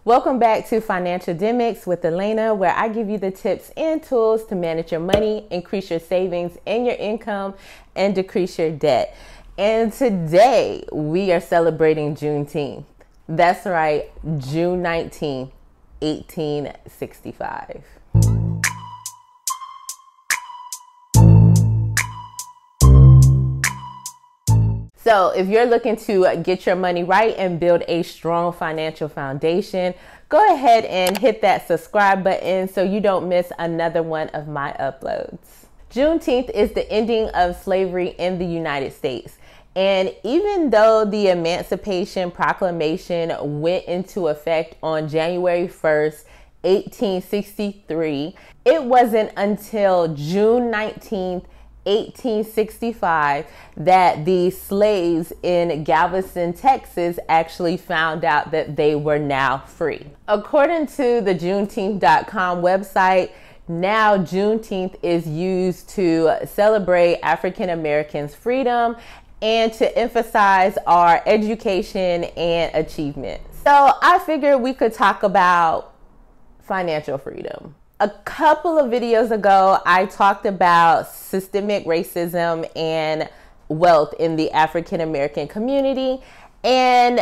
Welcome back to Financialdemics with Elena, where I give you the tips and tools to manage your money, increase your savings and your income, and decrease your debt. And today we are celebrating Juneteenth. That's right, June 19th, 1865. So if you're looking to get your money right and build a strong financial foundation, go ahead and hit that subscribe button so you don't miss another one of my uploads. Juneteenth is the ending of slavery in the United States. And even though the Emancipation Proclamation went into effect on January 1st, 1863, it wasn't until June 19th, 1865 that the slaves in Galveston, Texas actually found out that they were now free. According to the Juneteenth.com website, now Juneteenth is used to celebrate African Americans' freedom and to emphasize our education and achievements. So I figured we could talk about financial freedom. A couple of videos ago, I talked about systemic racism and wealth in the African American community. And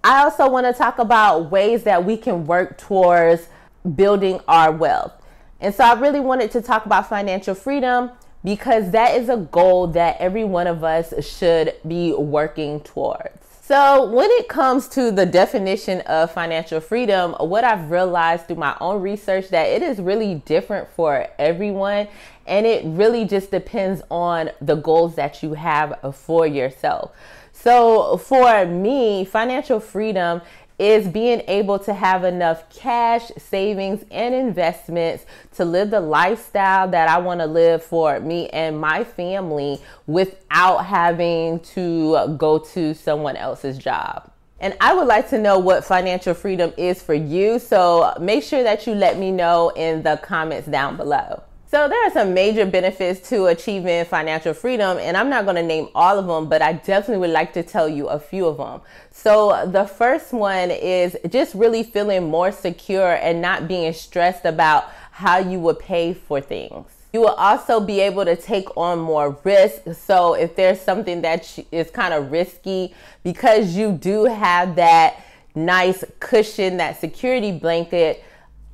I also want to talk about ways that we can work towards building our wealth. And so I really wanted to talk about financial freedom because that is a goal that every one of us should be working towards. So when it comes to the definition of financial freedom, what I've realized through my own research that it is really different for everyone, and it really just depends on the goals that you have for yourself. So for me, financial freedom is being able to have enough cash, savings, and investments to live the lifestyle that I want to live for me and my family without having to go to someone else's job. And I would like to know what financial freedom is for you, so make sure that you let me know in the comments down below. So there are some major benefits to achieving financial freedom, and I'm not going to name all of them, but I definitely would like to tell you a few of them. So the first one is just really feeling more secure and not being stressed about how you would pay for things. You will also be able to take on more risk. So if there's something that is kind of risky, because you do have that nice cushion, that security blanket,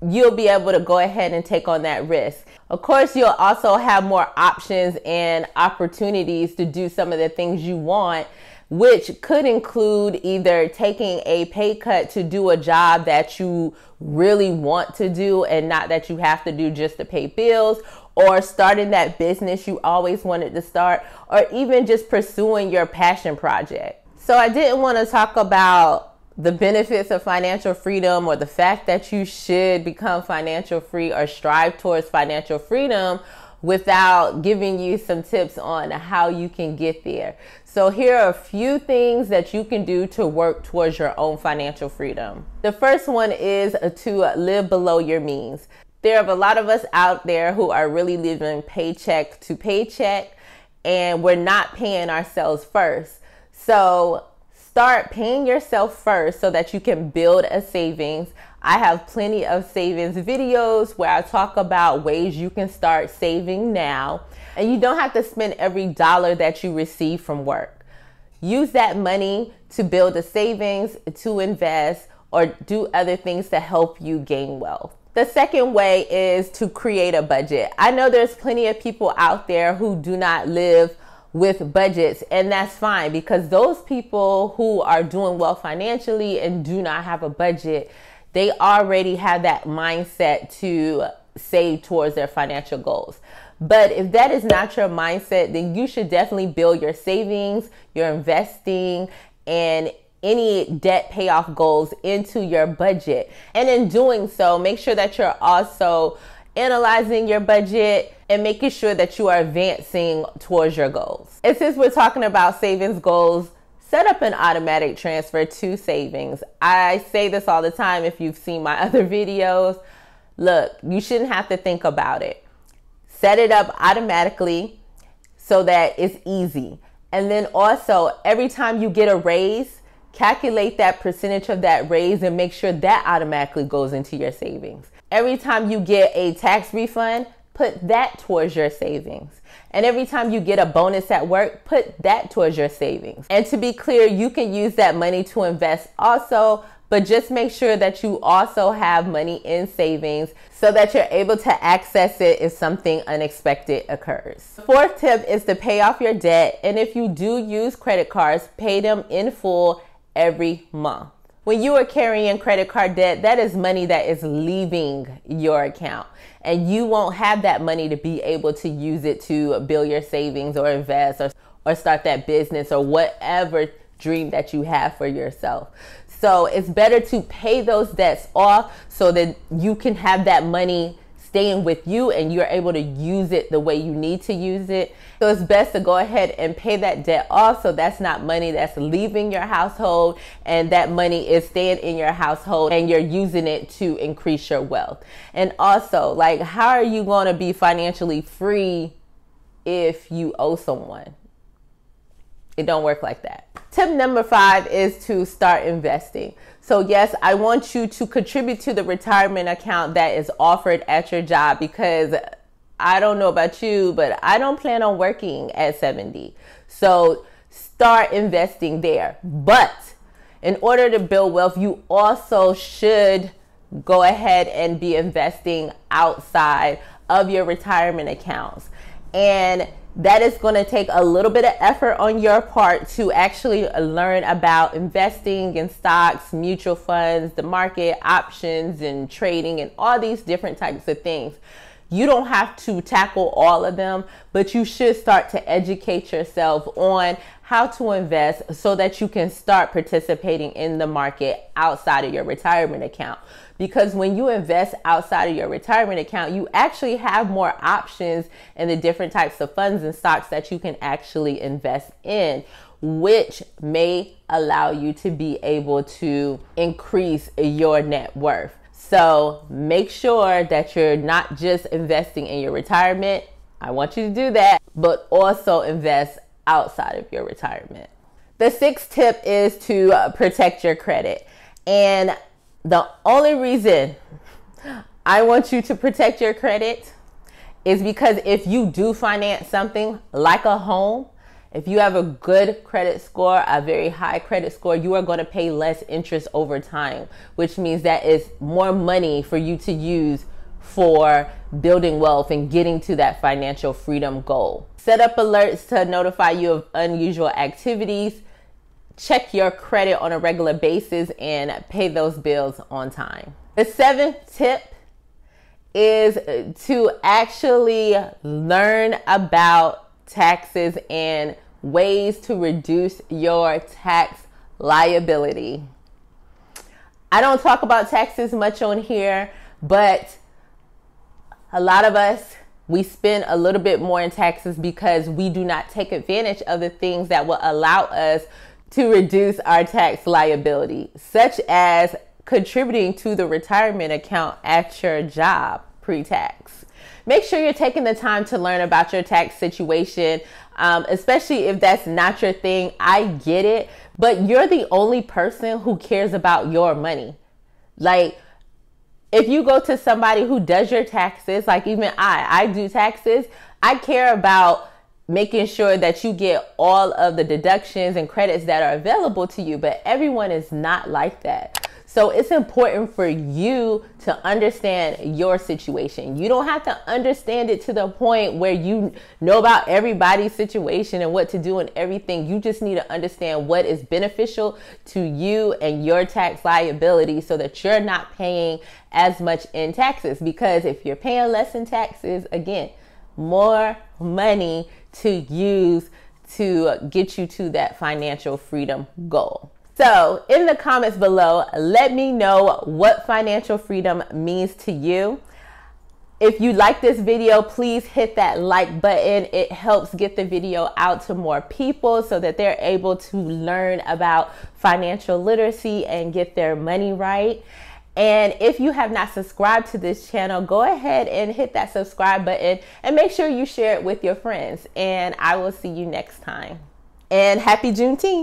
you'll be able to go ahead and take on that risk. Of course, you'll also have more options and opportunities to do some of the things you want, which could include either taking a pay cut to do a job that you really want to do and not that you have to do just to pay bills, or starting that business you always wanted to start, or even just pursuing your passion project. So I didn't want to talk about the benefits of financial freedom or the fact that you should become financial free or strive towards financial freedom without giving you some tips on how you can get there. So here are a few things that you can do to work towards your own financial freedom. The first one is to live below your means. There are a lot of us out there who are really living paycheck to paycheck, and we're not paying ourselves first. So start paying yourself first so that you can build a savings. I have plenty of savings videos where I talk about ways you can start saving now, and you don't have to spend every dollar that you receive from work. Use that money to build a savings, to invest, or do other things to help you gain wealth. The second way is to create a budget. I know there's plenty of people out there who do not live with budgets, and that's fine, because those people who are doing well financially and do not have a budget, they already have that mindset to save towards their financial goals. But if that is not your mindset, then you should definitely build your savings, your investing, and any debt payoff goals into your budget. And in doing so, make sure that you're also analyzing your budget and making sure that you are advancing towards your goals. And since we're talking about savings goals, set up an automatic transfer to savings. I say this all the time if you've seen my other videos. Look, you shouldn't have to think about it. Set it up automatically so that it's easy. And then also, every time you get a raise, calculate that percentage of that raise and make sure that automatically goes into your savings. Every time you get a tax refund, put that towards your savings. And every time you get a bonus at work, put that towards your savings. And to be clear, you can use that money to invest also, but just make sure that you also have money in savings so that you're able to access it if something unexpected occurs. The fourth tip is to pay off your debt. And if you do use credit cards, pay them in full every month. When you are carrying credit card debt, that is money that is leaving your account. And you won't have that money to be able to use it to build your savings or invest or start that business or whatever dream that you have for yourself. So it's better to pay those debts off so that you can have that money staying with you and you're able to use it the way you need to use it. So it's best to go ahead and pay that debt off so that's not money that's leaving your household, and that money is staying in your household and you're using it to increase your wealth. And also, like, how are you going to be financially free if you owe someone? It don't work like that. Tip number 5 is to start investing. So yes, I want you to contribute to the retirement account that is offered at your job, because I don't know about you, but I don't plan on working at 70. So start investing there. But in order to build wealth, you also should go ahead and be investing outside of your retirement accounts. And that is going to take a little bit of effort on your part to actually learn about investing in stocks, mutual funds, the market, options, and trading, and all these different types of things. You don't have to tackle all of them, but you should start to educate yourself on how to invest so that you can start participating in the market outside of your retirement account. Because when you invest outside of your retirement account, you actually have more options in the different types of funds and stocks that you can actually invest in, which may allow you to be able to increase your net worth. So make sure that you're not just investing in your retirement. I want you to do that, but also invest outside of your retirement. The sixth tip is to protect your credit. And the only reason I want you to protect your credit is because if you do finance something like a home, if you have a good credit score, a very high credit score, you are going to pay less interest over time, which means that is more money for you to use for building wealth and getting to that financial freedom goal. Set up alerts to notify you of unusual activities. Check your credit on a regular basis and pay those bills on time. The seventh tip is to actually learn about taxes and ways to reduce your tax liability. I don't talk about taxes much on here, but a lot of us, we spend a little bit more in taxes because we do not take advantage of the things that will allow us to reduce our tax liability, such as contributing to the retirement account at your job, PreTax. Make sure you're taking the time to learn about your tax situation, especially if that's not your thing. I get it, but you're the only person who cares about your money. Like, if you go to somebody who does your taxes, like even I do taxes, I care about making sure that you get all of the deductions and credits that are available to you, but everyone is not like that. So it's important for you to understand your situation. You don't have to understand it to the point where you know about everybody's situation and what to do and everything. You just need to understand what is beneficial to you and your tax liability so that you're not paying as much in taxes. Because if you're paying less in taxes, again, more money to use to get you to that financial freedom goal. So in the comments below, let me know what financial freedom means to you. If you like this video, please hit that like button. It helps get the video out to more people so that they're able to learn about financial literacy and get their money right. And if you have not subscribed to this channel, go ahead and hit that subscribe button and make sure you share it with your friends. And I will see you next time. And happy Juneteenth.